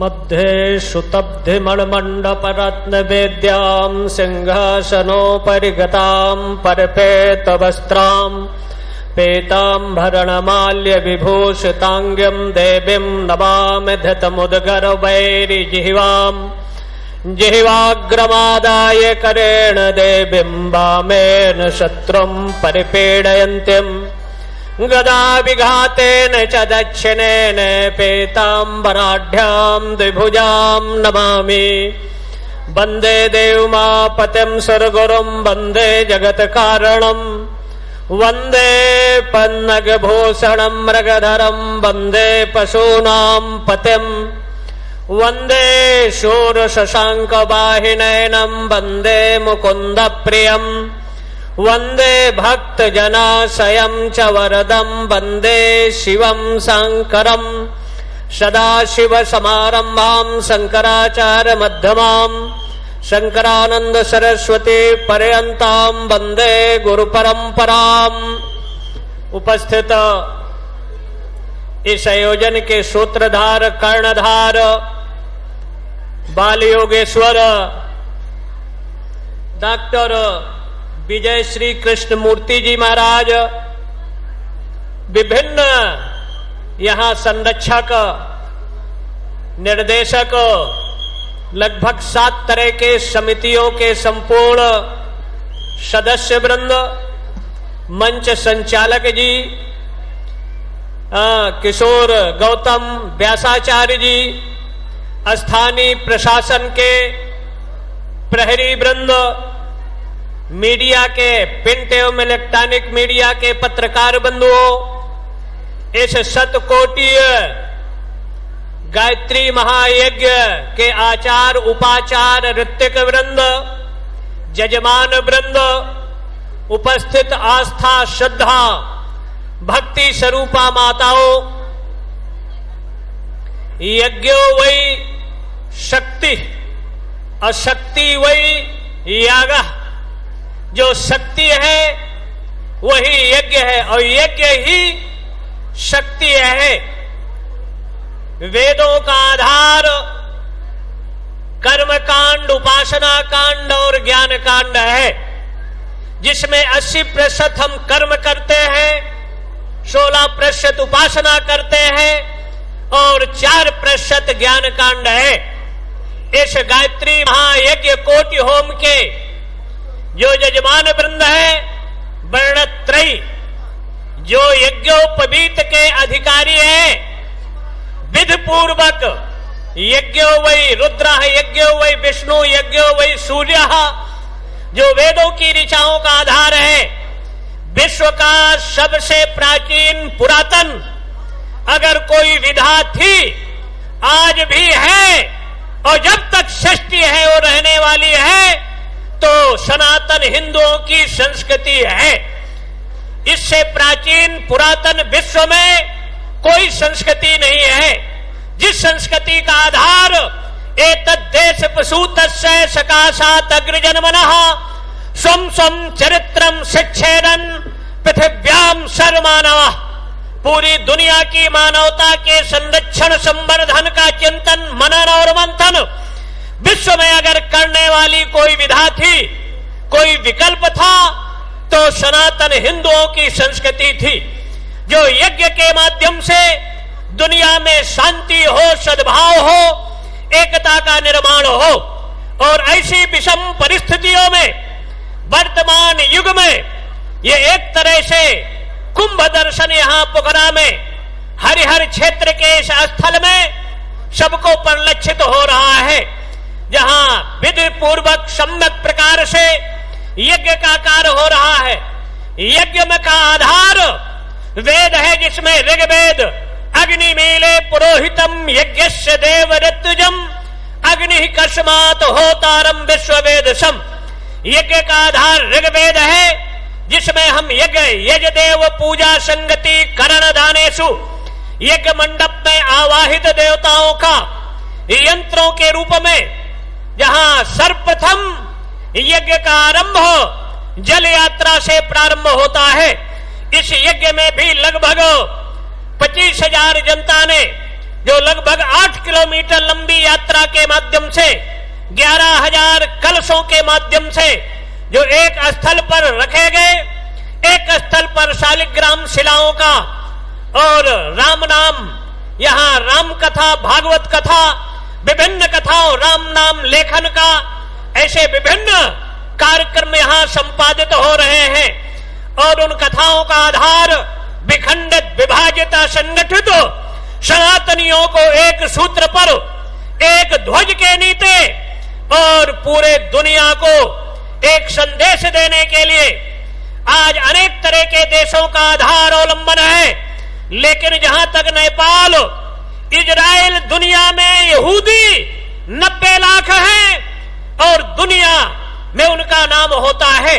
मध्ये शुतब्धिमणमण्डपरत्नवेद्यां सिंहासनोपरि गतां परपेतवस्त्रां पीताम्बरणमाल्यविभूषिताङ्ग्यं देवीं नमामि धृतमुद्गरवैरिजिह्वां जिह्वाग्रमादाय करेण देवीं वामेन शत्रुं परिपीडयन्तीम् गदाविघातेन च दक्षिणेन पीताम्बराढ्यां द्विभुजां नमामि। वन्दे देवमापतिं सुरगुरुं वन्दे जगत्कारणं वन्दे पन्नगभूषणं मृगधरं वन्दे पशूनां पतिं वन्दे शूरशशाङ्कवाहिनयनं वन्दे मुकुन्दप्रियम् वन्दे भक्तजनाशयं च वरदं वन्दे शिवं शङ्करं सदाशिवसमारम्भां शङ्कराचार्यमध्यमां शङ्करानन्द सरस्वती पर्यन्तां वन्दे गुरुपरम्पराम्। उपस्थित इस आयोजन के सूत्रधार कर्णधार बाल योगेश्वर डॉक्टर विजय श्री कृष्ण मूर्ति जी महाराज, विभिन्न यहाँ संरक्षक निर्देशक, लगभग 7 तरह के समितियों के संपूर्ण सदस्य वृंद, मंच संचालक जी किशोर गौतम व्यासाचार्य जी, स्थानीय प्रशासन के प्रहरी वृंद, मीडिया के प्रिंट एवं इलेक्ट्रॉनिक मीडिया के पत्रकार बंधुओं, इस शतकोटीय गायत्री महायज्ञ के आचार उपाचार ऋत्विक वृंद, जजमान वृंद, उपस्थित आस्था श्रद्धा भक्ति स्वरूपा माताओं, यज्ञो वै शक्ति अशक्ति वै याग, जो शक्ति है वही यज्ञ है और यज्ञ ही शक्ति है। वेदों का आधार कर्म कांड, उपासना कांड और ज्ञान कांड है, जिसमें 80% हम कर्म करते हैं, 16% उपासना करते हैं और 4% ज्ञान कांड है। इस गायत्री महायज्ञ कोटि होम के जो यजमान वृंद है वर्णत्रयी, जो यज्ञोपवीत के अधिकारी है, विधि पूर्वक यज्ञो वै रुद्र, यज्ञो वै विष्णु, यज्ञो वै सूर्य, जो वेदों की ऋचाओं का आधार है, विश्व का सबसे प्राचीन पुरातन अगर कोई विधा थी, आज भी है और जब तक सृष्टि है वो रहने वाली है, तो सनातन हिंदुओं की संस्कृति है। इससे प्राचीन पुरातन विश्व में कोई संस्कृति नहीं है, जिस संस्कृति का आधार एतद्देश प्रसूतस्य सकाशात् अग्रजन्मनः स्वं स्वं चरित्रं शिक्षेरन् पृथिव्यां सर्वमानवः। पूरी दुनिया की मानवता के संरक्षण संवर्धन का चिंतन मनन और मंथन विश्व में अगर करने वाली कोई विधा थी, कोई विकल्प था, तो सनातन हिंदुओं की संस्कृति थी, जो यज्ञ के माध्यम से दुनिया में शांति हो, सद्भाव हो, एकता का निर्माण हो। और ऐसी विषम परिस्थितियों में वर्तमान युग में ये एक तरह से कुंभ दर्शन यहाँ पोखरा में हरिहर क्षेत्र के इस स्थल में सबको परिलक्षित हो रहा है, जहां विधि पूर्वक सम्यक प्रकार से यज्ञ का कार्य हो रहा है। यज्ञ में का आधार वेद है, जिसमें ऋग्वेद अग्निमीले पुरोहितम यज्ञस्य देव ऋतुजम अग्नि कस्मात् होतारम विश्ववेदसम। यज्ञ का आधार ऋग्वेद है, जिसमें हम यज्ञ यजदेव पूजा संगति करण दानेषु, यज्ञ मंडप में आवाहित देवताओं का यंत्रों के रूप में, जहां सर्वप्रथम यज्ञ का आरंभ जल यात्रा से प्रारंभ होता है। इस यज्ञ में भी लगभग 25,000 जनता ने जो लगभग 8 किलोमीटर लंबी यात्रा के माध्यम से 11,000 कलशों के माध्यम से जो एक स्थल पर रखे गए, एक स्थल पर शालिग्राम शिलाओं का और राम नाम, यहाँ राम कथा, भागवत कथा, विभिन्न कथाओं, राम नाम लेखन का, ऐसे विभिन्न कार्यक्रम यहाँ संपादित हो रहे हैं। और उन कथाओं का आधार विखंडित, विभाजित, संगठित सनातनियों को एक सूत्र पर, एक ध्वज के नीचे और पूरे दुनिया को एक संदेश देने के लिए आज अनेक तरह के देशों का आधार अवलंबन है। लेकिन जहां तक नेपाल, इजराइल, दुनिया में यहूदी 90 लाख हैं और दुनिया में उनका नाम होता है।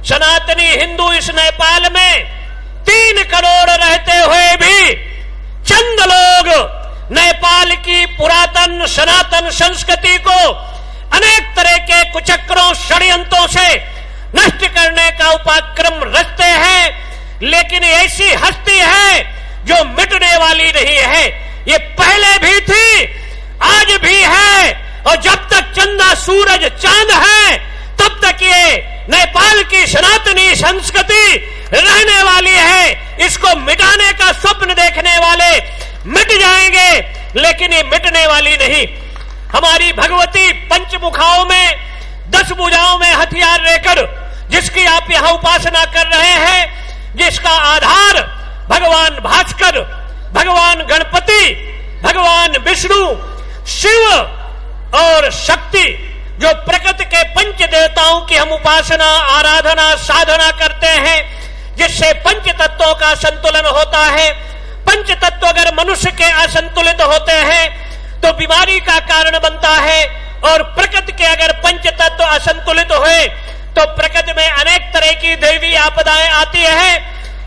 सनातनी हिंदू इस नेपाल में 3 करोड़ रहते हुए भी चंद लोग नेपाल की पुरातन सनातन संस्कृति को अनेक तरह के कुचक्रों, षड्यंत्रों से नष्ट करने का उपक्रम रचते हैं। लेकिन ऐसी हस्ती है जो मिटने वाली नहीं है। ये पहले भी थी, आज भी है, और जब तक चंदा, सूरज, चांद है तब तक ये नेपाल की सनातनी संस्कृति रहने वाली है। इसको मिटाने का स्वप्न देखने वाले मिट जाएंगे, लेकिन ये मिटने वाली नहीं। हमारी भगवती पंचमुखाओं में, 10 भुजाओं में हथियार लेकर जिसकी आप यहां उपासना कर रहे हैं, जिसका आधार भगवान भास्कर, भगवान गणपति, भगवान विष्णु, शिव और शक्ति, जो प्रकृति के पंच देवताओं की हम उपासना, आराधना, साधना करते हैं, जिससे पंच तत्वों का संतुलन होता है। पंच तत्व अगर मनुष्य के असंतुलित होते हैं तो बीमारी का कारण बनता है, और प्रकृति के अगर पंच तत्व असंतुलित हुए तो प्रकृति में अनेक तरह की दैवी आपदाएं आती है।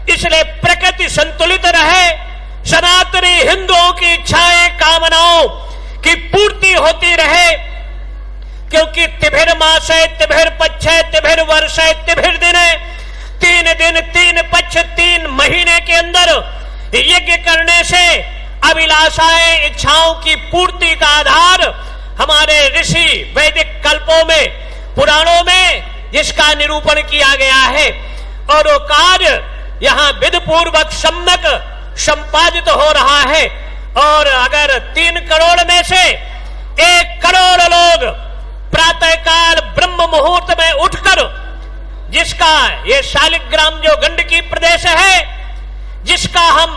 इसलिए प्रकृति संतुलित रहे, सनातनी हिंदुओं की इच्छाएं, कामनाओं की पूर्ति होती रहे, क्योंकि तिभिर मास है, तिभिर पक्ष है, तिभिर वर्ष है, तिभिर दिन है। 3 दिन, 3 पक्ष, 3 महीने के अंदर यज्ञ करने से अभिलाषाएं, इच्छाओं की पूर्ति का आधार हमारे ऋषि वैदिक कल्पों में, पुराणों में जिसका निरूपण किया गया है। और वो कार्य यहाँ विधिपूर्वक सम्यक संपादित हो रहा है। और अगर 3 करोड़ में से 1 करोड़ लोग प्रातःकाल ब्रह्म मुहूर्त में उठकर, जिसका ये शालिग्राम जो गंडकी प्रदेश है, जिसका हम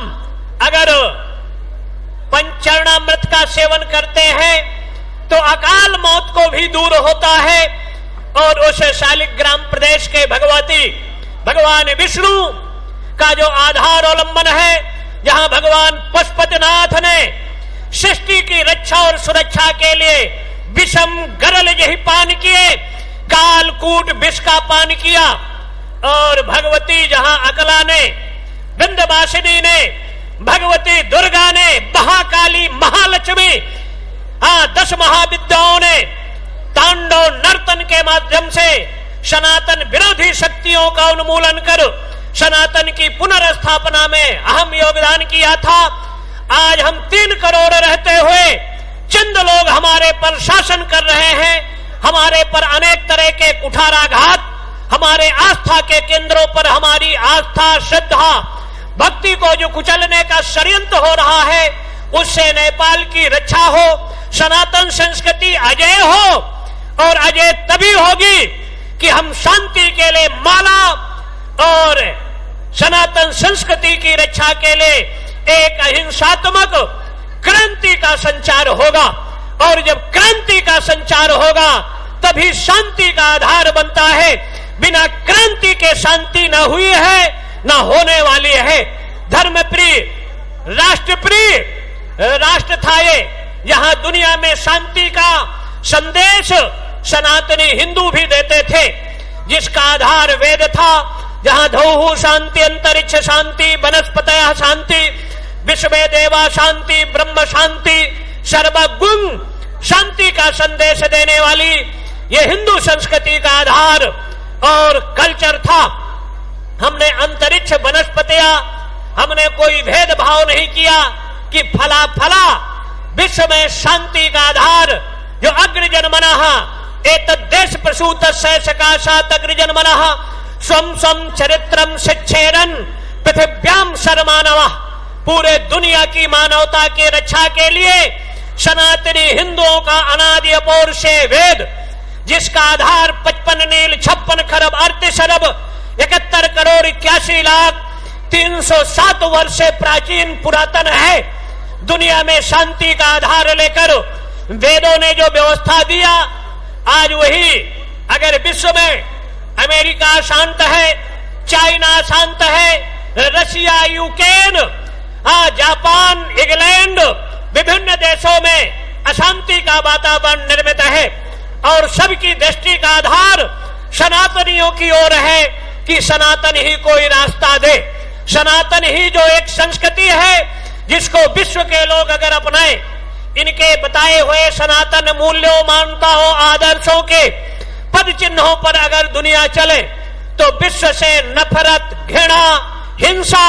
अगर पंचचरणामृत का सेवन करते हैं तो अकाल मौत को भी दूर होता है। और उस शालिग्राम प्रदेश के भगवती भगवान विष्णु का जो आधार अवलंबन है, जहां भगवान पशुपतिनाथ ने सृष्टि की रक्षा और सुरक्षा के लिए विषम गरल यही पान किए, कालकूट विष का पान किया। और भगवती जहां अकला ने, विंध्यवासिनी ने, भगवती दुर्गा ने, महाकाली, महालक्ष्मी, 10 महाविद्याओं ने तांडव नर्तन के माध्यम से सनातन विरोधी शक्तियों का उन्मूलन कर सनातन की पुनर्स्थापना में अहम योगदान किया था। आज हम 3 करोड़ रहते हुए चंद लोग हमारे पर शासन कर रहे हैं, हमारे पर अनेक तरह के कुठाराघात, हमारे आस्था के केंद्रों पर हमारी आस्था, श्रद्धा, भक्ति को जो कुचलने का षड्यंत्र हो रहा है, उससे नेपाल की रक्षा हो, सनातन संस्कृति अजय हो। और अजय तभी होगी कि हम शांति के लिए माला और सनातन संस्कृति की रक्षा के लिए एक अहिंसात्मक क्रांति का संचार होगा। और जब क्रांति का संचार होगा तभी शांति का आधार बनता है। बिना क्रांति के शांति न हुई है, न होने वाली है। धर्मप्रिय, राष्ट्रप्रिय राष्ट्र था ये, यहां दुनिया में शांति का संदेश सनातनी हिंदू भी देते थे, जिसका आधार वेद था। जहां धौः शांति, अंतरिक्ष शांति, वनस्पतयः शांति, विश्वे देवा शांति, ब्रह्म शांति, सर्वगुण शांति का संदेश देने वाली ये हिंदू संस्कृति का आधार और कल्चर था। हमने अंतरिक्ष, वनस्पतियां, हमने कोई भेदभाव नहीं किया। कि फला फला विश्व में शांति का आधार जो अग्रजन मनः एतद्देश प्रसूतस्य सकाशात् अग्रजन मनः स्वम स्वम चरित्रम शिक्षेरन पृथिव्याम सर्वमानवः। पूरे दुनिया की मानवता की रक्षा के लिए सनातनी हिंदुओं का अनादि अपौरुषेय वेद, जिसका आधार 55 नील 56 खरब 38 अरब 71 करोड़ 81 लाख 307 वर्ष से प्राचीन पुरातन है, दुनिया में शांति का आधार लेकर वेदों ने जो व्यवस्था दिया, आज वही अगर विश्व में अमेरिका शांत है, चाइना शांत है, रशिया, यूक्रेन, जापान, इंग्लैंड, विभिन्न देशों में अशांति का वातावरण निर्मित है और सबकी दृष्टि का आधार सनातनियों की ओर है कि सनातन ही कोई रास्ता दे, सनातन ही जो एक संस्कृति है जिसको विश्व के लोग अगर अपनाए, इनके बताए हुए सनातन मूल्यों, मान्यताओं, आदर्शों के पद चिन्हों पर अगर दुनिया चले तो विश्व से नफरत, घृणा, हिंसा,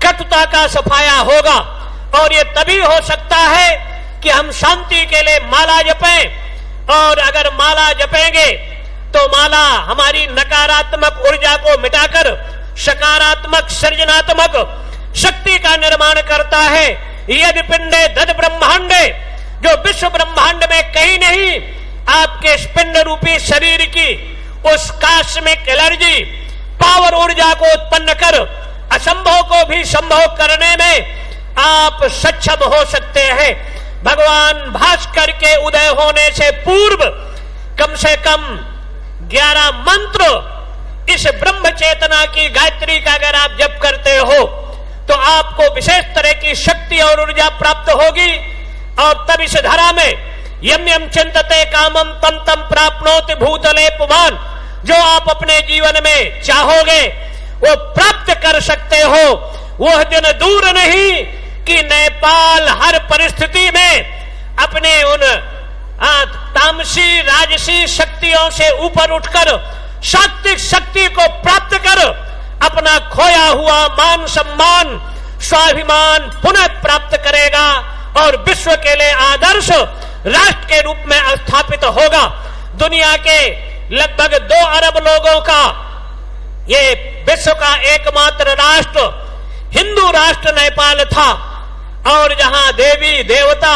कटुता का सफाया होगा। और ये तभी हो सकता है कि हम शांति के लिए माला जपें, और अगर माला जपेंगे तो माला हमारी नकारात्मक ऊर्जा को मिटाकर सकारात्मक सृजनात्मक शक्ति का निर्माण करता है। यदि पिंडे दद ब्रह्मांडे, जो विश्व ब्रह्मांड में कहीं नहीं आपके पिंड रूपी शरीर की उस कॉस्मिक एनर्जी पावर ऊर्जा को उत्पन्न कर असंभव को भी संभव करने में आप सक्षम हो सकते हैं। भगवान भास्कर के उदय होने से पूर्व कम से कम 11 मंत्र इस ब्रह्म चेतना की गायत्री का अगर आप जप करते हो तो आपको विशेष तरह की शक्ति और ऊर्जा प्राप्त होगी। और तब इस धरा में यम यम चिंतते कामम तम तम प्राप्नोति भूतले पुमान, जो आप अपने जीवन में चाहोगे वो प्राप्त कर सकते हो। वह दिन दूर नहीं कि नेपाल हर परिस्थिति में अपने उन तामसी राजसी शक्तियों से ऊपर उठकर सात्विक शक्ति को प्राप्त कर अपना खोया हुआ मान सम्मान स्वाभिमान पुनः प्राप्त करेगा और विश्व के लिए आदर्श राष्ट्र के रूप में स्थापित होगा। दुनिया के लगभग 2 अरब लोगों का ये विश्व का एकमात्र राष्ट्र हिंदू राष्ट्र नेपाल था, और जहां देवी देवता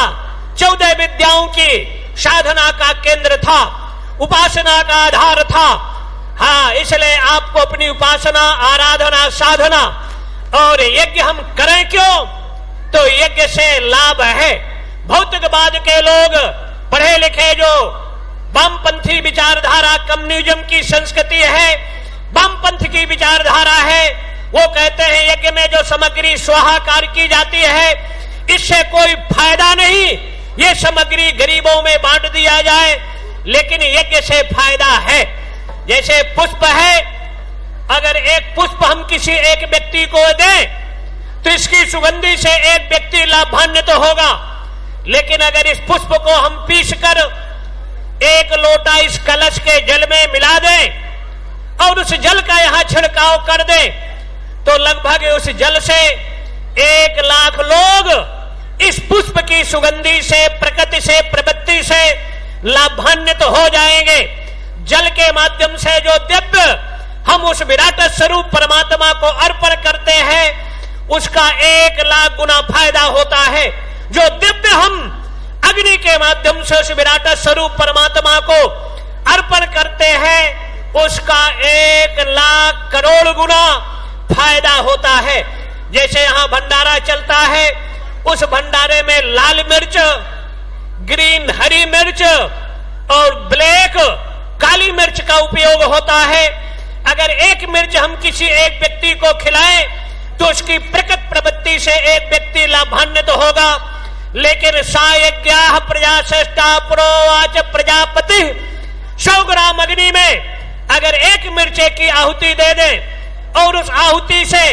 14 विद्याओं की साधना का केंद्र था, उपासना का आधार था। हाँ, इसलिए आपको अपनी उपासना, आराधना, साधना और यज्ञ हम करें क्यों? तो यज्ञ से लाभ है। भौतिकवाद के लोग पढ़े लिखे जो वामपंथी विचारधारा कम्युनिज्म की संस्कृति है, वामपंथ की विचारधारा है, वो कहते हैं यज्ञ में जो सामग्री स्वाहाकार की जाती है इससे कोई फायदा नहीं, ये सामग्री गरीबों में बांट दिया जाए। लेकिन यज्ञ से फायदा है। जैसे पुष्प है, अगर एक पुष्प हम किसी एक व्यक्ति को दें तो इसकी सुगंधी से एक व्यक्ति लाभान्वित होगा। लेकिन अगर इस पुष्प को हम पीस कर एक लोटा इस कलश के जल में मिला दें और उस जल का यहां छिड़काव कर दें तो लगभग उस जल से 1 लाख लोग इस पुष्प की सुगंधी से, प्रकृति से, प्रवृत्ति से लाभान्वित हो जाएंगे। जल के माध्यम से जो दिव्य हम उस विराट स्वरूप परमात्मा को अर्पण करते हैं उसका 1 लाख गुना फायदा होता है। जो दिव्य हम अग्नि के माध्यम से उस विराट स्वरूप परमात्मा को अर्पण करते हैं उसका 1 लाख करोड़ गुना फायदा होता है। जैसे यहां भंडारा चलता है, उस भंडारे में लाल मिर्च, ग्रीन हरी मिर्च और ब्लैक काली मिर्च का उपयोग होता है। अगर एक मिर्च हम किसी एक व्यक्ति को खिलाएं तो उसकी प्रकट प्रवृत्ति से एक व्यक्ति लाभान्वित होगा। लेकिन सायज्ञा प्रजाश्रेष्ठा प्रोवाच प्रजापति, 100 ग्राम अग्नि में अगर एक मिर्चे की आहुति दे दें और उस आहुति से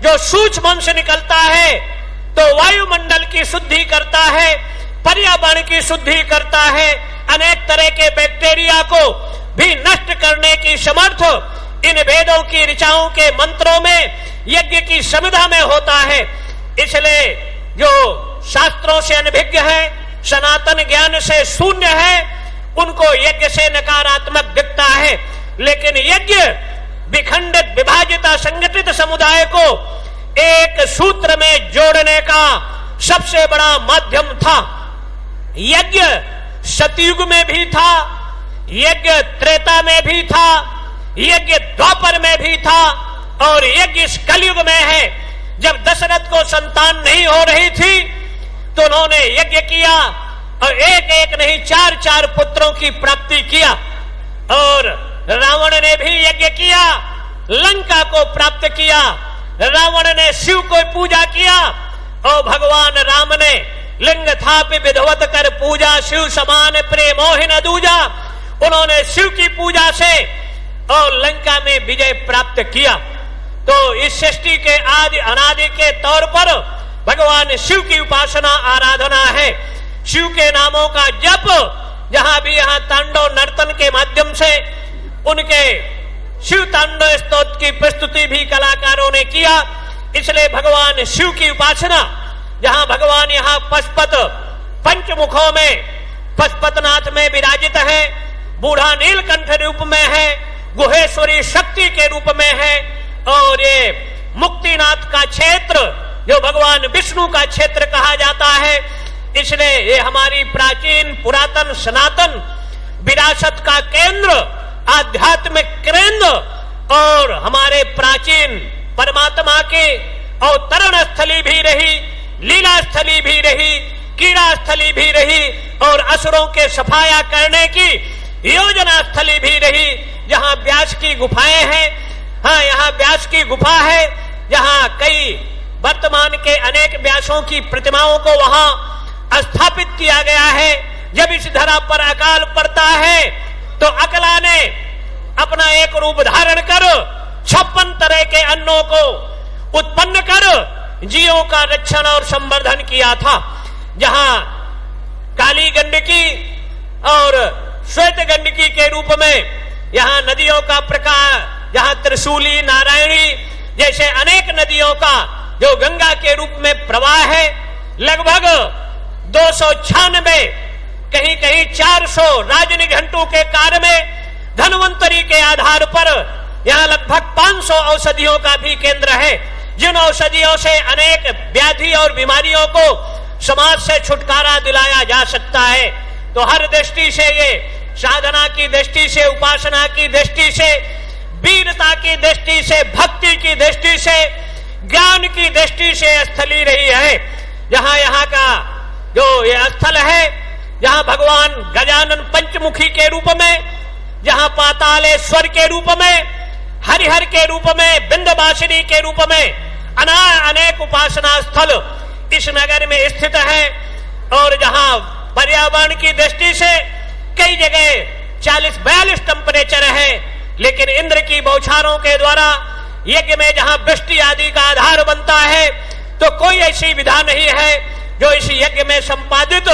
जो सूक्ष्म अंश निकलता है तो वायुमंडल की शुद्धि करता है, पर्यावरण की शुद्धि करता है, अनेक तरह के बैक्टीरिया को भी नष्ट करने की समर्थ इन वेदों की ऋचाओं के मंत्रों में, यज्ञ की संविधा में होता है। इसलिए जो शास्त्रों से अनभिज्ञ है, सनातन ज्ञान से शून्य है, उनको यज्ञ से नकारात्मक दिखता है। लेकिन यज्ञ विखंडित, विभाजित, संगठित समुदाय को एक सूत्र में जोड़ने का सबसे बड़ा माध्यम था। यज्ञ सतयुग में भी था, यज्ञ त्रेता में भी था, यज्ञ द्वापर में भी था, और यज्ञ इस कलयुग में है। जब दशरथ को संतान नहीं हो रही थी तो उन्होंने यज्ञ किया और एक एक नहीं 4-4 पुत्रों की प्राप्ति किया। और रावण ने भी यज्ञ किया, लंका को प्राप्त किया। रावण ने शिव को पूजा किया और भगवान राम ने लिंग थापि विधवत कर पूजा, शिव समान प्रेमोहिन दूजा। उन्होंने शिव की पूजा से और लंका में विजय प्राप्त किया। तो इस सृष्टि के आदि अनादि के तौर पर भगवान शिव की उपासना आराधना है। शिव के नामों का जप जहां भी यहाँ तांडव नर्तन के माध्यम से उनके शिव तांडव स्तोत्र की प्रस्तुति भी कलाकारों ने किया। इसलिए भगवान शिव की उपासना, जहां भगवान यहाँ पशुपत पंचमुखों में पशुपतनाथ में विराजित है, बूढ़ा नीलकंठ रूप में है, गुहेश्वरी शक्ति के रूप में है, और ये मुक्तिनाथ का क्षेत्र जो भगवान विष्णु का क्षेत्र कहा जाता है। इसलिए ये हमारी प्राचीन पुरातन सनातन विरासत का केंद्र, आध्यात्मिक केंद्र और हमारे प्राचीन परमात्मा के अवतरण स्थली भी रही, लीला स्थली भी रही, कीड़ा स्थली भी रही, और असुरों के सफाया करने की योजना स्थली भी रही। जहां व्यास की गुफाएं हैं, हाँ यहाँ व्यास की गुफा है, जहां कई वर्तमान के अनेक व्यासों की प्रतिमाओं को वहां स्थापित किया गया है। जब इस धरा पर अकाल पड़ता है तो अकला ने अपना एक रूप धारण कर 56 तरह के अन्नों को उत्पन्न कर जीवों का रक्षण और संवर्धन किया था। जहां काली गंडकी और श्वेत गंडकी के रूप में यहाँ नदियों का प्रकार, जहां त्रिशूली, नारायणी जैसे अनेक नदियों का जो गंगा के रूप में प्रवाह है, लगभग 296 कहीं कहीं 400 राजनिघंटू के कार्य में धन्वंतरी के आधार पर यहाँ लगभग 500 औषधियों का भी केंद्र है, जिन औषधियों से अनेक व्याधि और बीमारियों को समाज से छुटकारा दिलाया जा सकता है। तो हर दृष्टि से ये साधना की दृष्टि से, उपासना की दृष्टि से, वीरता की दृष्टि से, भक्ति की दृष्टि से, ज्ञान की दृष्टि से स्थली रही है। जहां यहाँ का जो ये स्थल है, जहां भगवान गजानन पंचमुखी के रूप में, जहां पातालेश्वर के रूप में, हरिहर के रूप में, बिंदवासिनी के रूप में अनेक उपासना स्थल इस नगर में स्थित है। और जहां पर्यावरण की दृष्टि से कई जगह 40-42 टेम्परेचर है, लेकिन इंद्र की बौछारों के द्वारा यज्ञ में जहां वृष्टि आदि का आधार बनता है, तो कोई ऐसी विधा नहीं है जो इस यज्ञ में संपादित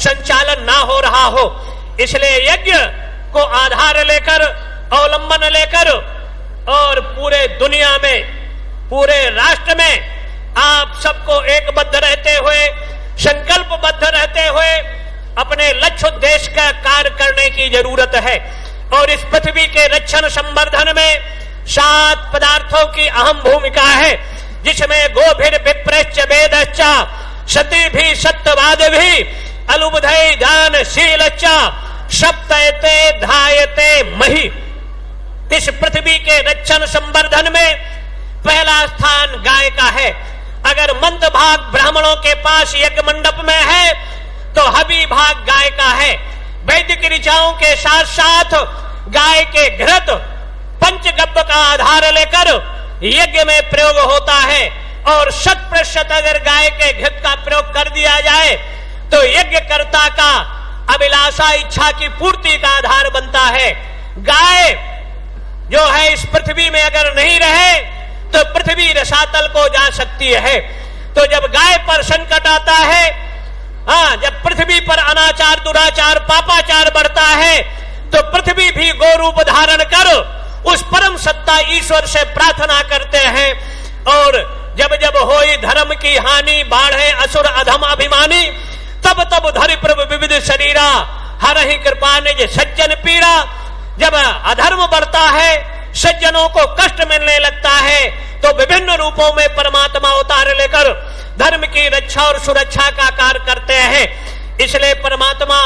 संचालन ना हो रहा हो। इसलिए यज्ञ को आधार लेकर, अवलंबन लेकर, और पूरे दुनिया में, पूरे राष्ट्र में आप सबको एकबद्ध रहते हुए, संकल्पबद्ध रहते हुए अपने लक्ष्य उद्देश्य का कार्य करने की जरूरत है। और इस पृथ्वी के रक्षण संवर्धन में 7 पदार्थों की अहम भूमिका है, जिसमें गोभिर विप्रश्च वेदश्च सती भी सत्यवाद भी अलुबधय दानशीलश्च सप्तयते धायते मही। इस पृथ्वी के रक्षण संवर्धन में पहला स्थान गाय का है। अगर मंद भाग ब्राह्मणों के पास यज्ञ मंडप में है तो हबी भाग गाय का है। वैदिक ऋचाओं के साथ साथ गाय के घृत पंचगव्य का आधार लेकर यज्ञ में प्रयोग होता है, और 100% अगर गाय के घृत का प्रयोग कर दिया जाए तो यज्ञकर्ता का अभिलाषा, इच्छा की पूर्ति का आधार बनता है। गाय जो है इस पृथ्वी में अगर नहीं रहे तो पृथ्वी रसातल को जा सकती है। तो जब गाय पर संकट आता है, जब पृथ्वी पर अनाचार, दुराचार, पापाचार बढ़ता है, तो पृथ्वी भी गो रूप धारण कर उस परम सत्ता ईश्वर से प्रार्थना करते हैं और जब जब होई धर्म की हानि, बाढ़े असुर अधम अभिमानी, तब तब धरि प्रभु विविध शरीरा, हरहि कृपा निज सज्जन पीड़ा। जब अधर्म बढ़ता है, सज्जनों को कष्ट मिलने लगता है, तो विभिन्न रूपों में परमात्मा अवतार लेकर धर्म की रक्षा और सुरक्षा का कार्य करते हैं। इसलिए परमात्मा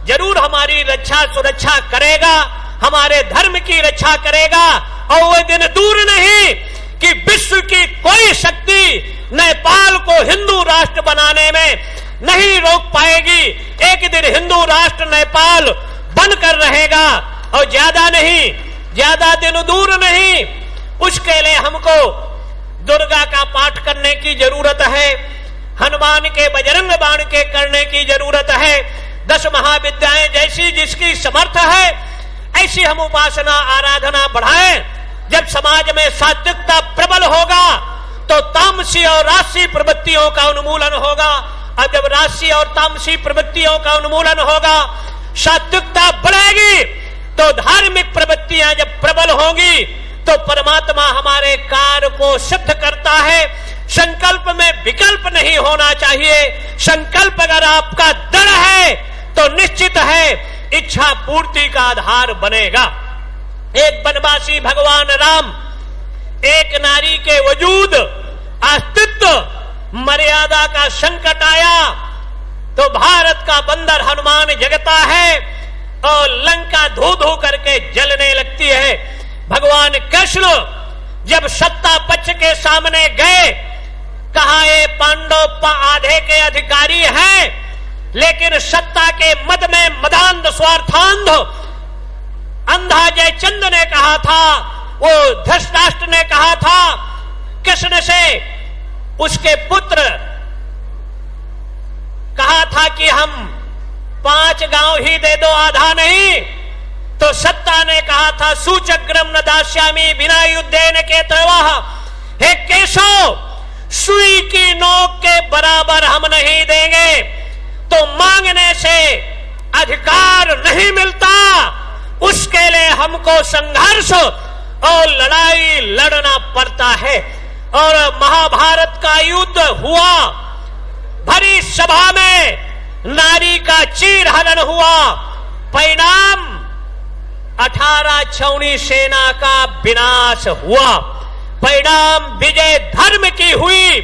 जरूर हमारी रक्षा सुरक्षा करेगा, हमारे धर्म की रक्षा करेगा। और वह दिन दूर नहीं कि विश्व की कोई शक्ति नेपाल को हिंदू राष्ट्र बनाने में नहीं रोक पाएगी। एक दिन हिंदू राष्ट्र नेपाल बनकर रहेगा, और ज्यादा नहीं, ज्यादा दिन दूर नहीं। उसके लिए हमको दुर्गा का पाठ करने की जरूरत है, हनुमान के बजरंग बाण के करने की जरूरत है। 10 महाविद्याएं जैसी जिसकी समर्थ है, ऐसी हम उपासना आराधना बढ़ाएं। जब समाज में सात्विकता प्रबल होगा तो तामसी और राजसी प्रवृत्तियों का उन्मूलन होगा, और जब राजसी और तामसी प्रवृत्तियों का उन्मूलन होगा, सात्विकता बढ़ेगी, तो धार्मिक प्रवृत्तियां जब प्रबल होंगी तो परमात्मा हमारे कार्य को सिद्ध करता है। संकल्प में विकल्प नहीं होना चाहिए। संकल्प अगर आपका दृढ़ है तो निश्चित है इच्छा पूर्ति का आधार बनेगा। एक वनवासी भगवान राम, एक नारी के वजूद अस्तित्व मर्यादा का संकट आया तो भारत का बंदर हनुमान जगता है और लंका धो धो करके जलने लगती है। भगवान कृष्ण जब सत्ता पक्ष के सामने गए, कहा ये पांडव आधे के अधिकारी हैं, लेकिन सत्ता के मद में मदांध स्वार्थांध अंधा जयचंद ने कहा था, वो धृतराष्ट्र ने कहा था कृष्ण से, उसके पुत्र कहा था कि हम 5 गांव ही दे दो, आधा नहीं। तो सत्ता ने कहा था सूचग्रम न दास्यामि बिना युद्धेन केतवः, हे केशव सुई की नोक के बराबर हम नहीं देंगे। तो मांगने से अधिकार नहीं मिलता, उसके लिए हमको संघर्ष और लड़ाई लड़ना पड़ता है। और महाभारत का युद्ध हुआ, भरी सभा में नारी का चीर हरण हुआ, परिणाम 18 छावनी सेना का विनाश हुआ। परिणाम विजय धर्म की हुई,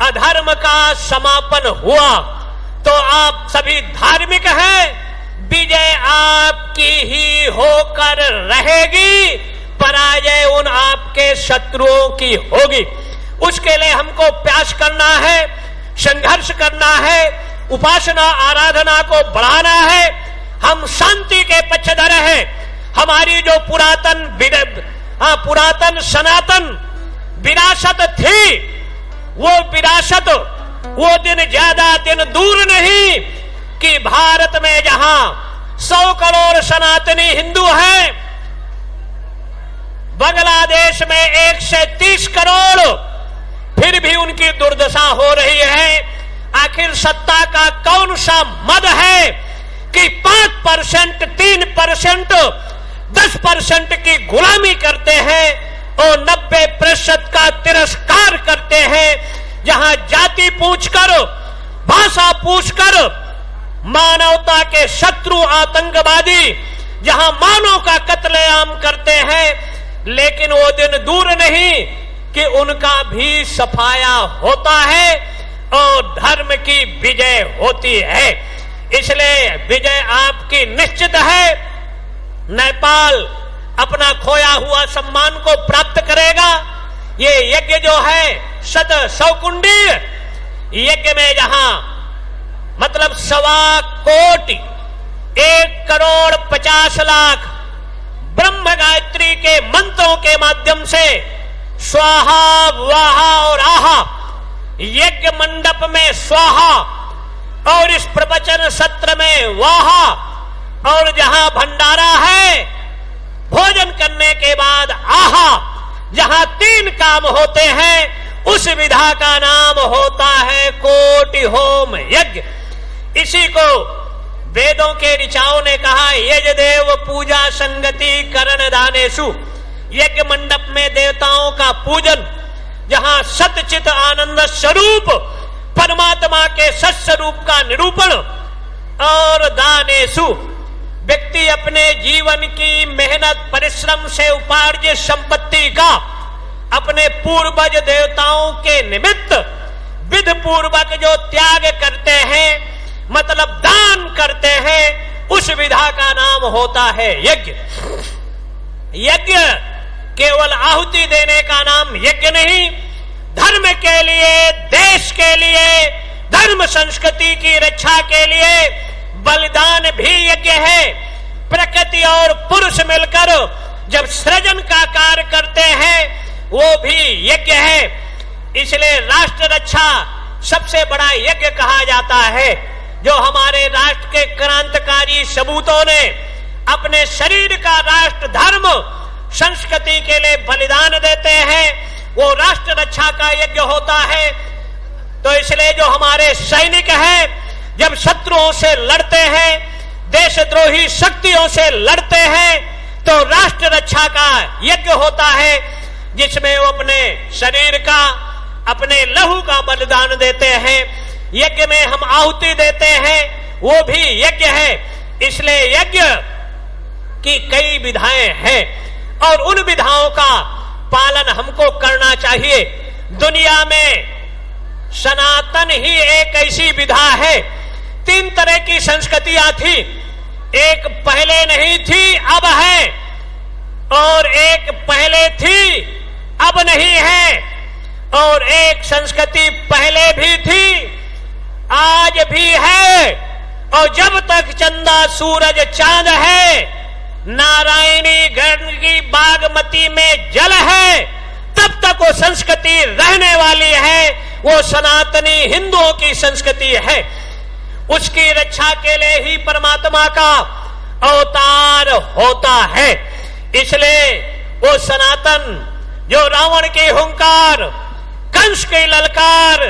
अधर्म का समापन हुआ। तो आप सभी धार्मिक हैं, विजय आपकी ही होकर रहेगी, पराजय उन आपके शत्रुओं की होगी। उसके लिए हमको प्रयास करना है, संघर्ष करना है, उपासना आराधना को बढ़ाना है। हम शांति के पक्षधर हैं। हमारी जो पुरातन सनातन विरासत थी, वो विरासत, वो दिन ज्यादा दिन दूर नहीं कि भारत में जहां 100 करोड़ सनातनी हिंदू हैं, बांग्लादेश में 130 करोड़, फिर भी उनकी दुर्दशा हो रही है। आखिर सत्ता का कौन सा मद है कि 5%, 3%, 10% की गुलामी करते हैं और 90% का तिरस्कार करते हैं। जहां जाति पूछकर, भाषा पूछकर मानवता के शत्रु आतंकवादी जहां मानव का कत्लेआम करते हैं, लेकिन वो दिन दूर नहीं कि उनका भी सफाया होता है और धर्म की विजय होती है। इसलिए विजय आपकी निश्चित है। नेपाल अपना खोया हुआ सम्मान को प्राप्त करेगा। ये यज्ञ जो है 100 कुंडी यज्ञ में जहां मतलब 1.25 कोटि 1,50,00,000 ब्रह्म गायत्री के मंत्रों के माध्यम से स्वाहा वाहा और आहा, यज्ञ मंडप में स्वाहा और इस प्रवचन सत्र में वाहा, और जहां भंडारा है भोजन करने के बाद आहा, जहां 3 काम होते हैं उस विधा का नाम होता है कोटि होम यज्ञ। इसी को वेदों के ऋचाओं ने कहा, यज्ञ देव पूजा संगति करण दानेशु। यज्ञ मंडप में देवताओं का पूजन, जहां सतचित आनंद स्वरूप परमात्मा के सत्स्वरूप का निरूपण और दानेषु व्यक्ति अपने जीवन की मेहनत परिश्रम से उपार्जित संपत्ति का अपने पूर्वज देवताओं के निमित्त विधि पूर्वक जो त्याग करते हैं, मतलब दान करते हैं, उस विधा का नाम होता है यज्ञ। यज्ञ केवल आहुति देने का नाम यज्ञ नहीं, धर्म के लिए, देश के लिए, धर्म संस्कृति की रक्षा के लिए बलिदान भी यज्ञ है। प्रकृति और पुरुष मिलकर जब सृजन का कार्य करते हैं वो भी यज्ञ है। इसलिए राष्ट्र रक्षा सबसे बड़ा यज्ञ कहा जाता है। जो हमारे राष्ट्र के क्रांतिकारी सबूतों ने अपने शरीर का राष्ट्र धर्म संस्कृति के लिए बलिदान देते हैं, वो राष्ट्र रक्षा का यज्ञ होता है। तो इसलिए जो हमारे सैनिक हैं जब शत्रुओं से लड़ते हैं, देशद्रोही शक्तियों से लड़ते हैं, तो राष्ट्र रक्षा का यज्ञ होता है, जिसमें वो अपने शरीर का, अपने लहू का बलिदान देते हैं। यज्ञ में हम आहुति देते हैं, वो भी यज्ञ है। इसलिए यज्ञ की कई विधाएं हैं और उन विधाओं का पालन हमको करना चाहिए। दुनिया में सनातन ही एक ऐसी विधा है। 3 तरह की संस्कृतियां थी, एक पहले नहीं थी अब है, और एक पहले थी अब नहीं है, और एक संस्कृति पहले भी थी आज भी है, और जब तक चंदा सूरज चांद है, नारायणी गंगी बागमती में जल है, तब तक वो संस्कृति रहने वाली है। वो सनातनी हिंदुओं की संस्कृति है। उसकी रक्षा के लिए ही परमात्मा का अवतार होता है। इसलिए वो सनातन जो रावण की हुंकार, कंस की ललकार,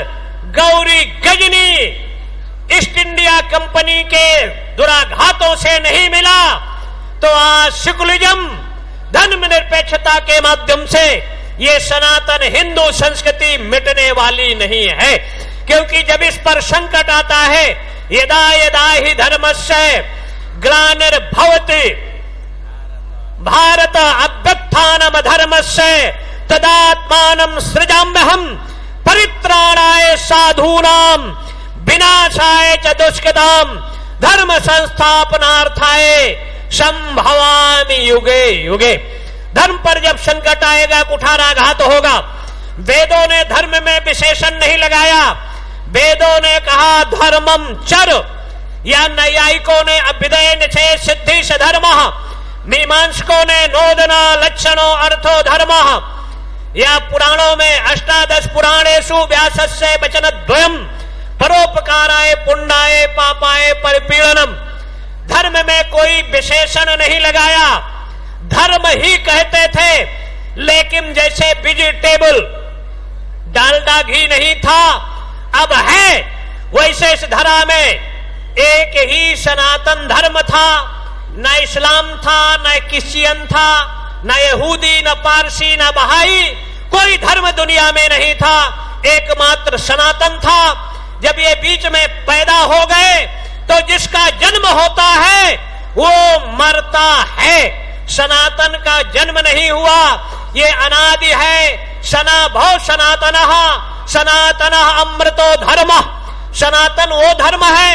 Ghori Ghazni, East India company के दुराघातों से नहीं मिला, तो आज सेकुलरिज्म, धर्मनिरपेक्षता के माध्यम से ये सनातन हिंदू संस्कृति मिटने वाली नहीं है। क्योंकि जब इस पर संकट आता है, यदा यदा ही धर्मस्य ग्लानिर्भवति भारत अभ्युत्थानम धर्मस्य तदात्मानं सृजाम्यहम् परित्राणाय साधूनां विनाशाय च दुष्कृताम् धर्म संस्थापनार्थाय संभवामि युगे युगे। धर्म पर जब संकट आएगा, कुठाराघात होगा। वेदों ने धर्म में विशेषण नहीं लगाया। वेदों ने कहा धर्मम चर, या नैयायिकों ने अभ्युदय निश्चय सिद्धि से धर्म, मीमांसकों ने नोदना लक्षणों अर्थो धर्म, या पुराणों में अष्टादश पुराणेषु व्यासस्य वचनद्वयम् परोपकाराय पुण्याय पापाय परिपीडनम। धर्म में कोई विशेषण नहीं लगाया, धर्म ही कहते थे। लेकिन जैसे वेजिटेबल डालडा घी नहीं था, अब है, वैसे इस धरा में एक ही सनातन धर्म था। न इस्लाम था, न क्रिश्चियन था, न यहूदी, न पारसी, न बहाई, कोई धर्म दुनिया में नहीं था, एकमात्र सनातन था। जब ये बीच में पैदा हो गए तो जिसका जन्म होता है वो मरता है। सनातन का जन्म नहीं हुआ, ये अनादि है। सना भव सनातनः, सनातनः अमृतो धर्म। सनातन वो धर्म है।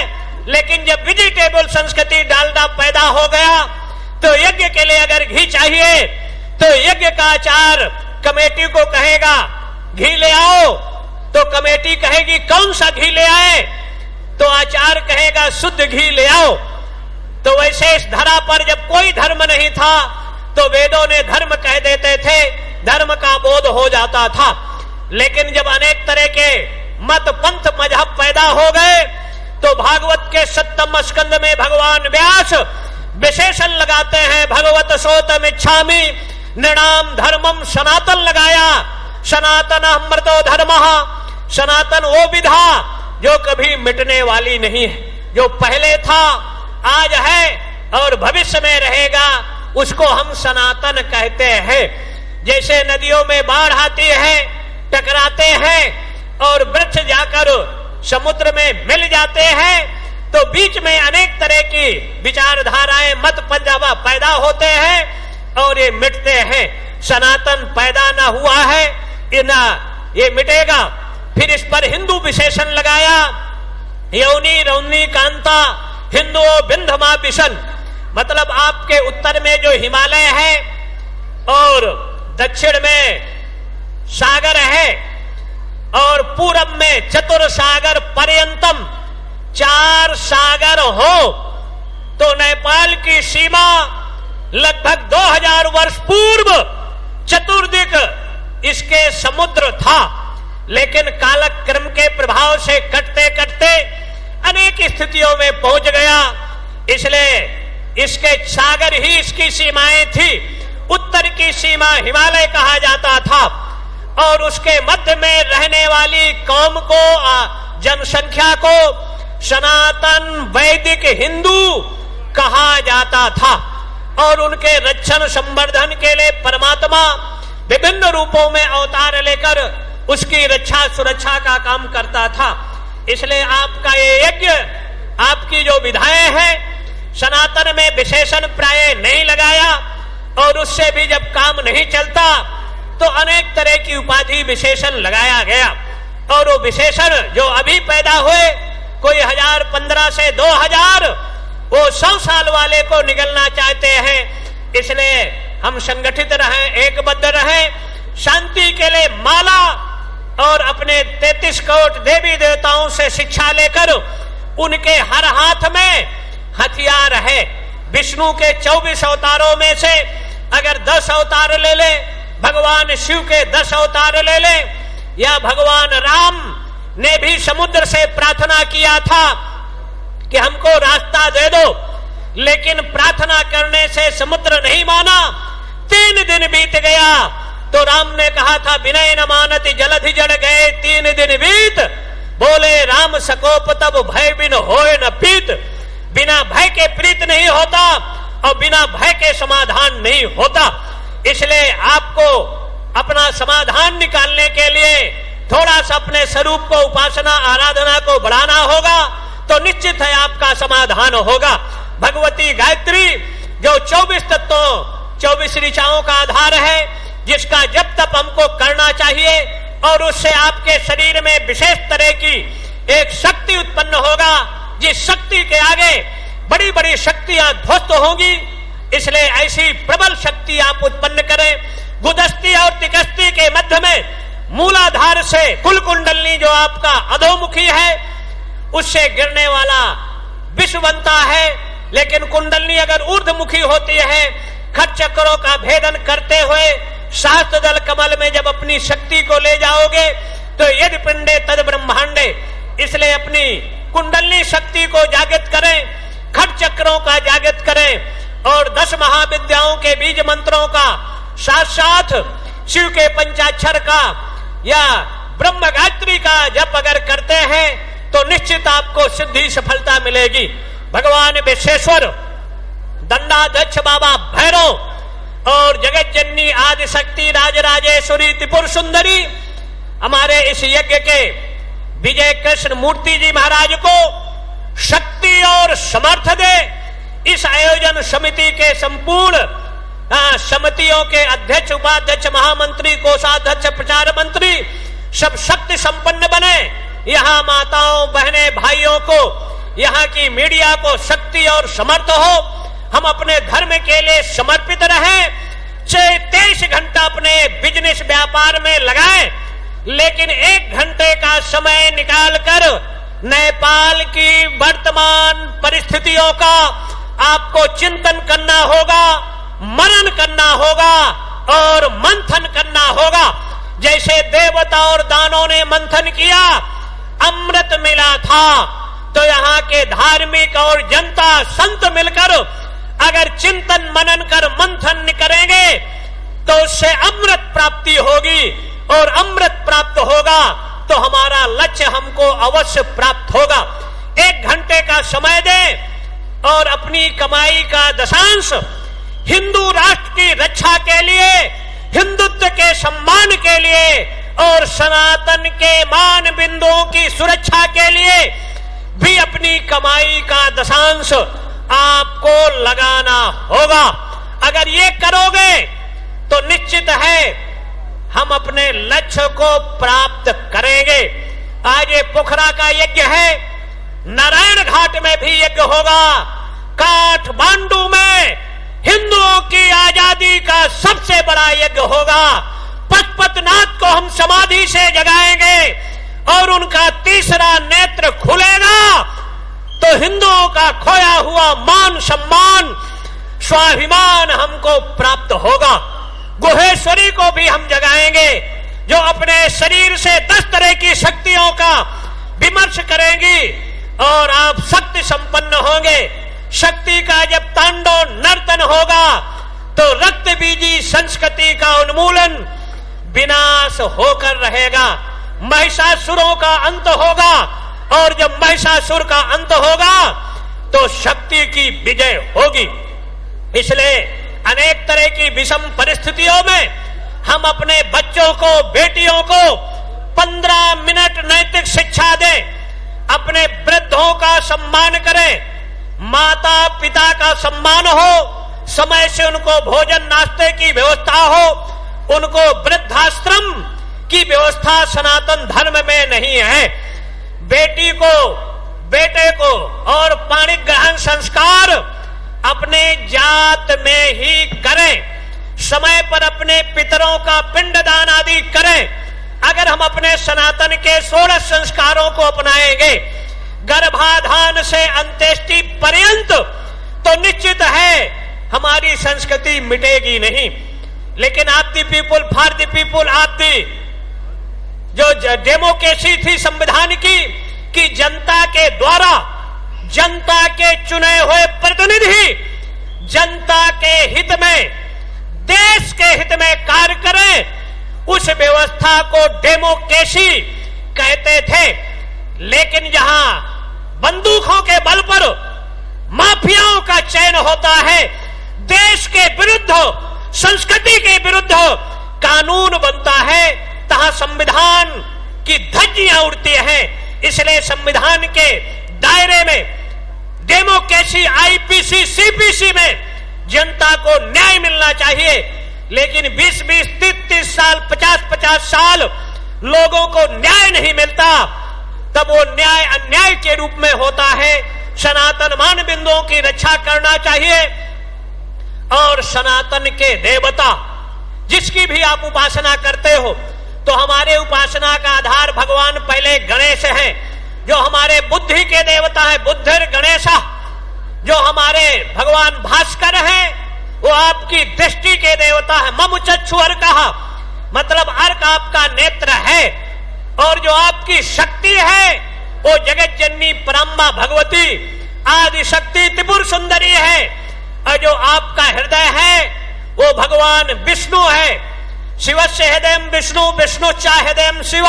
लेकिन जब वेजिटेबल संस्कृति डालडा पैदा हो गया तो यज्ञ के लिए अगर घी चाहिए तो यज्ञ का आचार कमेटी को कहेगा घी ले आओ, तो कमेटी कहेगी कौन सा घी ले आए, तो आचार कहेगा शुद्ध घी ले आओ। तो वैसे इस धरा पर जब कोई धर्म नहीं था तो वेदों ने धर्म कह देते थे, धर्म का बोध हो जाता था। लेकिन जब अनेक तरह के मत पंथ मजहब पैदा हो गए तो भागवत के 7वें स्कंद में भगवान व्यास विशेषण लगाते हैं, भगवत सोतम इच्छामि नृणाम धर्मम सनातन लगाया। सनातन अमृतो धर्म, सनातन वो विधा जो कभी मिटने वाली नहीं है, जो पहले था, आज है और भविष्य में रहेगा, उसको हम सनातन कहते हैं। जैसे नदियों में बाढ़ आती है टकराते हैं और वृक्ष जाकर समुद्र में मिल जाते हैं, तो बीच में अनेक तरह की विचारधाराएं, मत पंजाबा पैदा होते हैं और ये मिटते हैं। सनातन पैदा ना हुआ है, ये मिटेगा। फिर इस पर हिंदू विशेषण लगाया, यौनी रौनी कांता हिंदू बिंधमा बिशन, मतलब आपके उत्तर में जो हिमालय है और दक्षिण में सागर है और पूरब में चतुर्सागर पर्यंतम 4 सागर हो, तो नेपाल की सीमा लगभग 2000 वर्ष पूर्व चतुर्दिक इसके समुद्र था, लेकिन कालक्रम के प्रभाव से कटते कटते अनेक स्थितियों में पहुंच गया। इसलिए इसके सागर ही इसकी सीमाएं थी। उत्तर की सीमा हिमालय कहा जाता था और उसके मध्य में रहने वाली कौम को, जनसंख्या को सनातन वैदिक हिंदू कहा जाता था और उनके रक्षण संवर्धन के लिए परमात्मा विभिन्न रूपों में अवतार लेकर उसकी रक्षा सुरक्षा का काम करता था। इसलिए आपका ये यज्ञ, आपकी जो विधाएं हैं, सनातन में विशेषण प्राय नहीं लगाया और उससे भी जब काम नहीं चलता तो अनेक तरह की उपाधि विशेषण लगाया गया और वो विशेषण जो अभी पैदा हुए, कोई 1000, 15 से 2000, वो 100 साल वाले को निगलना चाहते हैं। इसलिए हम संगठित रहें, एकबद्ध रहें, शांति के लिए माला और अपने 33 करोड़ देवी देवताओं से शिक्षा लेकर उनके हर हाथ में हथियार है। विष्णु के 24 अवतारों में से अगर 10 अवतार ले ले, भगवान शिव के 10 अवतार ले ले, या भगवान राम ने भी समुद्र से प्रार्थना किया था कि हमको रास्ता दे दो, लेकिन प्रार्थना करने से समुद्र नहीं माना। 3 दिन बीत गया तो राम ने कहा था, विनय न मानति जलधि जड़ गए 3 दिन बीत, बोले राम सकोप तब भय बिन होए न पीत। बिना भय के प्रीत नहीं होता और बिना भय के समाधान नहीं होता। इसलिए आपको अपना समाधान निकालने के लिए थोड़ा सा अपने स्वरूप को, उपासना आराधना को बढ़ाना होगा, तो निश्चित है आपका समाधान होगा। भगवती गायत्री जो 24 तत्वों 24 ऋचाओं का आधार है, जिसका जप तप हमको करना चाहिए और उससे आपके शरीर में विशेष तरह की एक शक्ति उत्पन्न होगा, जिस शक्ति के आगे बड़ी बड़ी शक्तियां ध्वस्त होंगी। इसलिए ऐसी प्रबल शक्ति आप उत्पन्न करें। गुदस्ती और तिकस्ती के मध्य में मूलाधार से कुल कुंडलनी जो आपका अधोमुखी है, उससे गिरने वाला विश्व बनता है। लेकिन कुंडलनी अगर ऊर्ध्वमुखी होती है, खट चक्रों का भेदन करते हुए शास्त्र दल कमल में जब अपनी शक्ति को ले जाओगे तो यदि पिंडे तद ब्रह्मांडे। इसलिए अपनी कुंडलनी शक्ति को जागृत करें, खट चक्रों का जागृत करें और 10 महाविद्याओं के बीज मंत्रों का, साथ साथ शिव के पंचाक्षर का या ब्रह्म गायत्री का जप अगर करते हैं तो निश्चित आपको सिद्धि सफलता मिलेगी। भगवान विश्वेश्वर, दंडाध्यक्ष बाबा भैरव और जगत जननी आदि शक्ति राजराजेश्वरी त्रिपुर सुंदरी हमारे इस यज्ञ के विजय कृष्ण मूर्ति जी महाराज को शक्ति और समर्थ दे। इस आयोजन समिति के संपूर्ण समितियों के अध्यक्ष, उपाध्यक्ष, महामंत्री, कोषाध्यक्ष, प्रचार मंत्री सब शक्ति संपन्न बने। यहाँ माताओं, बहनें, भाइयों को, यहाँ की मीडिया को शक्ति और समर्थ हो। हम अपने धर्म के लिए समर्पित रहें, 23 घंटा अपने बिजनेस व्यापार में लगाएं, लेकिन 1 घंटे का समय निकालकर नेपाल की वर्तमान परिस्थितियों का आपको चिंतन करना होगा, मनन करना होगा और मंथन करना होगा। जैसे देवता और दानों ने मंथन किया, अमृत मिला था, तो यहाँ के धार्मिक और जनता संत मिलकर अगर चिंतन मनन कर मंथन करेंगे तो उससे अमृत प्राप्ति होगी और अमृत प्राप्त होगा तो हमारा लक्ष्य हमको अवश्य प्राप्त होगा। 1 घंटे का समय दें और अपनी कमाई का दशांश हिंदू राष्ट्र की रक्षा के लिए, हिंदुत्व के सम्मान के लिए और सनातन के मान बिंदुओं की सुरक्षा के लिए भी अपनी कमाई का दशांश आपको लगाना होगा। अगर ये करोगे तो निश्चित है हम अपने लक्ष्य को प्राप्त करेंगे। आज ये पोखरा का यज्ञ है, नारायण घाट में भी यज्ञ होगा, काठमांडू में हिंदुओं की आजादी का सबसे बड़ा यज्ञ होगा। पशुपतिनाथ को हम समाधि से जगाएंगे और उनका तीसरा नेत्र खुलेगा तो हिंदुओं का खोया हुआ मान सम्मान स्वाभिमान हमको प्राप्त होगा। गुहेश्वरी को भी हम जगाएंगे जो अपने शरीर से 10 तरह की शक्तियों का विमर्श करेंगी और आप शक्ति संपन्न होंगे। शक्ति का जब तांडव नर्तन होगा तो रक्त बीजी संस्कृति का उन्मूलन विनाश होकर रहेगा। महिषासुरों का अंत होगा और जब महिषासुर का अंत होगा तो शक्ति की विजय होगी। इसलिए अनेक तरह की विषम परिस्थितियों में हम अपने बच्चों को, बेटियों को 15 मिनट नैतिक शिक्षा दें, अपने वृद्धों का सम्मान करें, माता पिता का सम्मान हो, समय से उनको भोजन नाश्ते की व्यवस्था हो, उनको वृद्धाश्रम की व्यवस्था सनातन धर्म में नहीं है। बेटी को, बेटे को और पाणी ग्रहण संस्कार अपने जात में ही करें। समय पर अपने पितरों का पिंडदान आदि करें। अगर हम अपने सनातन के 16 संस्कारों को अपनाएंगे, गर्भाधान से अंत्येष्टि पर्यंत, तो निश्चित है हमारी संस्कृति मिटेगी नहीं। लेकिन आप दी पीपुल फॉर दी पीपुल, आप दी जो डेमोक्रेसी थी संविधान की कि जनता के द्वारा, जनता के चुने हुए प्रतिनिधि जनता के हित में, देश के हित में कार्य करें, उस व्यवस्था को डेमोक्रेसी कहते थे। लेकिन जहां बंदूकों के बल पर माफियाओं का चयन होता है, देश के विरुद्ध, संस्कृति के विरुद्ध कानून बनता है, तहां संविधान की धज्जियां उड़ती हैं। इसलिए संविधान के दायरे में डेमोक्रेसी, आईपीसी, सीपीसी में जनता को न्याय मिलना चाहिए। लेकिन 20-20, 30-30 साल, 50-50 साल लोगों को न्याय नहीं मिलता, तब वो न्याय अन्याय के रूप में होता है। सनातन मान बिंदुओं की रक्षा करना चाहिए और सनातन के देवता जिसकी भी आप उपासना करते हो, तो हमारे उपासना का आधार भगवान पहले गणेश हैं, जो हमारे बुद्धि के देवता है, बुद्धिर गणेशा। जो हमारे भगवान भास्कर हैं, वो आपकी दृष्टि के देवता है। मम चक्षु अर्कः, मतलब अर्क आपका नेत्र है। और जो आपकी शक्ति है वो जगत जननी परम्बा भगवती आदि शक्ति त्रिपुर सुंदरी है। और जो आपका हृदय है वो भगवान विष्णु है। शिवस्य हृदय विष्णु, विष्णुश्च हृदय शिव।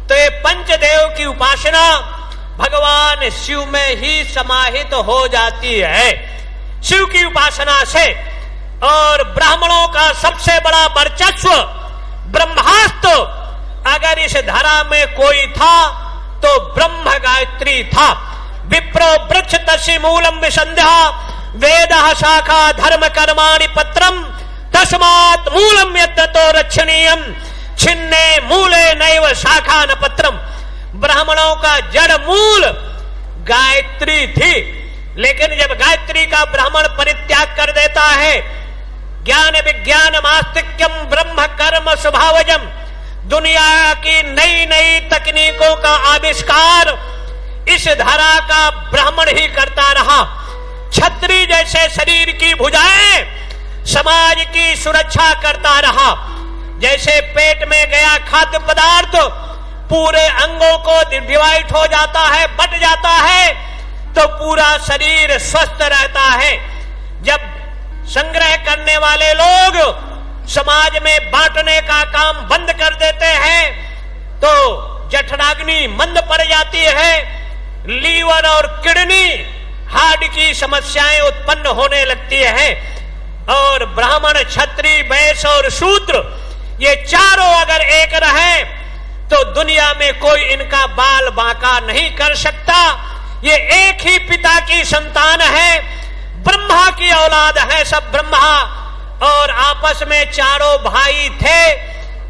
तो ये पंचदेव की उपासना भगवान शिव में ही समाहित हो जाती है, शिव की उपासना से। और ब्राह्मणों का सबसे बड़ा वर्चस्व ब्रह्मास्त्र अगर इस धरा में कोई था तो ब्रह्म गायत्री था। विप्रो वृक्ष तस्य मूलम विसंध्या वेदः शाखा धर्म कर्माणि पत्रम तस्मात् मूलम यद्यतो रक्षणीयम छिन्ने मूले नैव शाखा न पत्रम। ब्राह्मणों का जड़ मूल गायत्री थी, लेकिन जब गायत्री का ब्राह्मण परित्याग कर देता है, ज्ञान विज्ञान आस्तिक्यम ब्रह्म कर्म स्वभावजम, दुनिया की नई नई तकनीकों का आविष्कार इस धरा का ब्राह्मण ही करता रहा। छत्री जैसे शरीर की भुजाएं समाज की सुरक्षा करता रहा। जैसे पेट में गया खाद्य पदार्थ पूरे अंगों को डिवाइड हो जाता है, बट जाता है, तो पूरा शरीर स्वस्थ रहता है। जब संग्रह करने वाले लोग समाज में बांटने का काम बंद कर देते हैं तो जठराग्नि मंद पड़ जाती है, लीवर और किडनी हार्ट की समस्याएं उत्पन्न होने लगती है। और ब्राह्मण, क्षत्रिय, वैश्य और शूद्र ये चारों अगर एक रहे तो दुनिया में कोई इनका बाल बांका नहीं कर सकता। ये एक ही पिता की संतान है, ब्रह्मा की औलाद है, सब ब्रह्मा, और आपस में चारों भाई थे,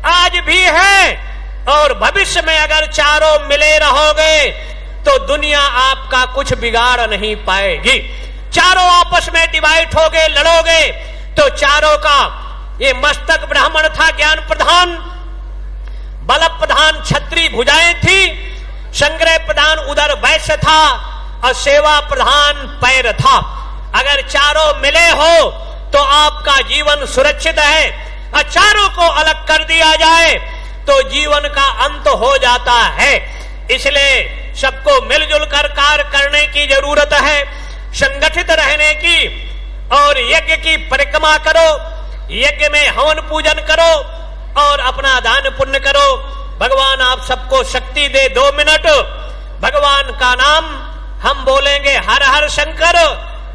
आज भी है, और भविष्य में अगर चारों मिले रहोगे तो दुनिया आपका कुछ बिगाड़ नहीं पाएगी। चारों आपस में डिवाइड होगे, लड़ोगे तो चारों का, ये मस्तक ब्राह्मण था ज्ञान प्रधान, बल प्रधान क्षत्रिय भुजाएं थी, संग्रह प्रधान उदर वैश्य था, और सेवा प्रधान पैर था। अगर चारों मिले हो तो आपका जीवन सुरक्षित है, और चारों को अलग कर दिया जाए तो जीवन का अंत हो जाता है। इसलिए सबको मिलजुल कर कार्य करने की जरूरत है, संगठित रहने की, और यज्ञ की परिक्रमा करो, यज्ञ में हवन पूजन करो और अपना दान पुण्य करो। भगवान आप सबको शक्ति दे। 2 मिनट भगवान का नाम हम बोलेंगे, हर हर शंकर,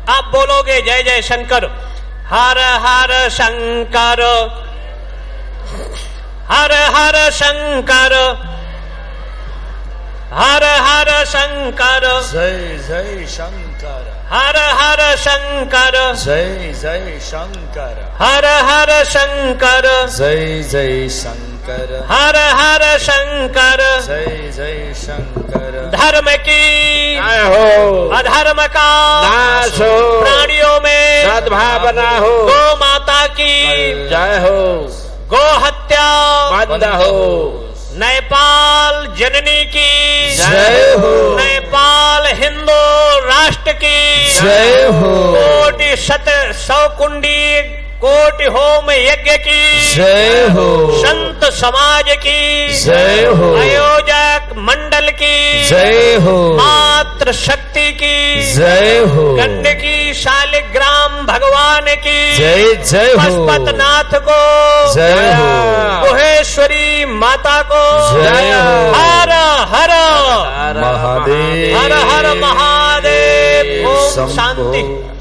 आप बोलोगे जय जय शंकर। हर हर शंकर, हर हर शंकर, हर हर शंकर, जय जय शंकर, हर हर शंकर, जय जय शंकर, हर हर शंकर, जय जय शंकर, हर हर शंकर, जय जय शंकर। धर्म की जय हो, अधर्म का नाश हो, प्राणियों में सद्भावना हो, गौ माता की जय हो, गो हत्या बंद हो, नेपाल जननी की जय हो, नेपाल हिंदू राष्ट्र की जय हो, कोटि शत 100 कुंडी कोटि होम यज्ञ की जय हो, संत समाज की जय हो, आयोजक मंडल की जय हो, मात्र शक्ति की जय हो, गंडकी शालिग्राम भगवान की जय जय हो, पशुपतनाथ को जय हो, गुहेश्वरी माता को जय हो, हर हर महादेव, हर हर महादेव। ओम शंभो। शांति।